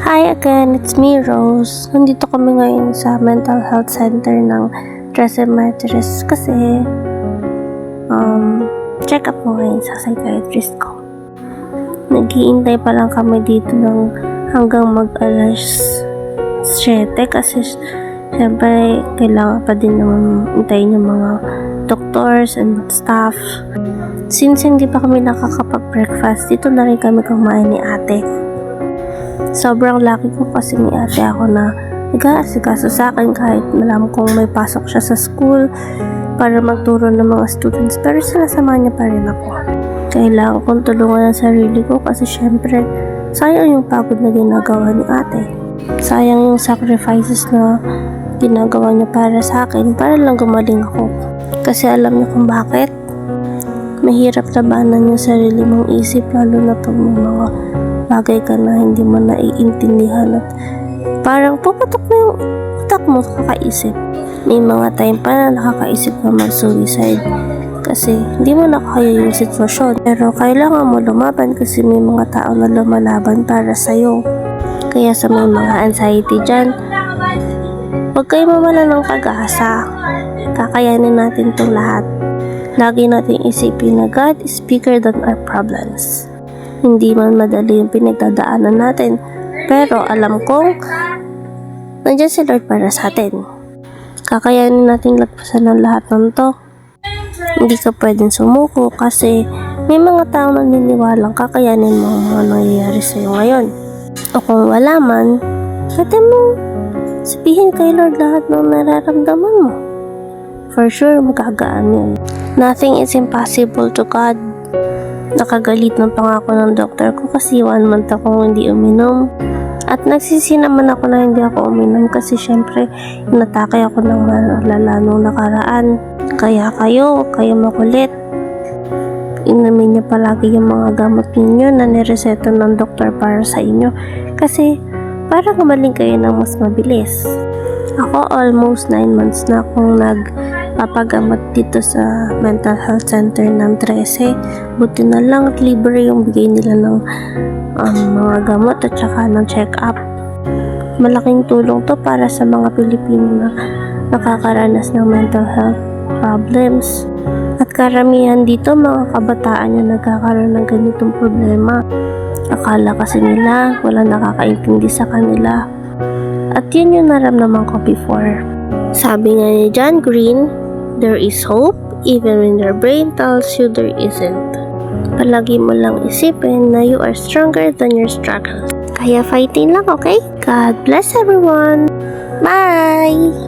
Hi again, it's me, Rose. Nandito kami ngayon sa mental health center ng Trece Martires kasi check up mo ngayon sa psychiatrist ko. Nag-iintay pa lang kami dito ng hanggang mag-alas 7 kasi syempre kailangan pa din naman hintayin yung mga doctors and staff. Since hindi pa kami nakakapag-breakfast, dito na rin kami kumain ni ate. Sobrang lucky ko kasi may ate ako na nag-aasikaso sa akin kahit alam kong may pasok siya sa school para magturo ng mga students, pero sinasama niya pa rin ako. Kailangan kong tulungan ang sarili ko kasi syempre sayang yung pagod na ginagawa ni ate. Sayang yung sacrifices na ginagawa niya para sa akin para lang gumaling ako. Kasi alam niyo kung bakit? Mahirap tabanan yung sarili mong isip lalo na pag may mga bagay ka na hindi mo naiintindihan at parang pupatok na yung utak mo kakaisip. May mga time pa na nakakaisip ka mag-suicide kasi hindi mo nakakaya yung sitwasyon, pero kailangan mo lumaban kasi may mga tao na lumalaban para sa'yo. Kaya sa may mga anxiety dyan, huwag kayo mawala ng pag-asa. Kakayanin natin itong lahat. Lagi natin isipin na God is bigger than our problems. Hindi man madali yung pinagdadaanan natin, pero alam kong nandiyan si Lord para sa atin. Kakayanin natin lagpasan ng lahat ng to. Hindi ka pwedeng sumuko kasi may mga tao naniniwalang kakayanin mo ang mga nangyayari sa'yo ngayon. O kung wala man, pwede mo sabihin kay Lord lahat ng nararamdaman mo. For sure, magagaan yun. Nothing is impossible to God. Nakagalit ng pangako ng doktor ko kasi 1 month akong hindi uminom. At nagsisi naman ako na hindi ako uminom kasi syempre inatake ako ng malala nung nakaraan. Kaya kayo makulit. Inumin niyo palagi yung mga gamot ninyo na nireseta ng doktor para sa inyo kasi para gumaling kayo ng mas mabilis. Ako almost 9 months na akong nagpapagamot dito sa mental health center ng Trece. Buti na lang at libre yung bigay nila ng mga gamot at saka ng check-up. Malaking tulong to para sa mga Pilipino na nakakaranas ng mental health problems. At karamihan dito mga kabataan yung nagkakaroon ng ganitong problema. Akala kasi nila wala nakakaintindi sa kanila. At yun yung naramdaman ko before. Sabi nga ni John Green, there is hope even when your brain tells you there isn't. Palagi mo lang isipin na you are stronger than your struggles. Kaya fighting lang, okay? God bless everyone! Bye!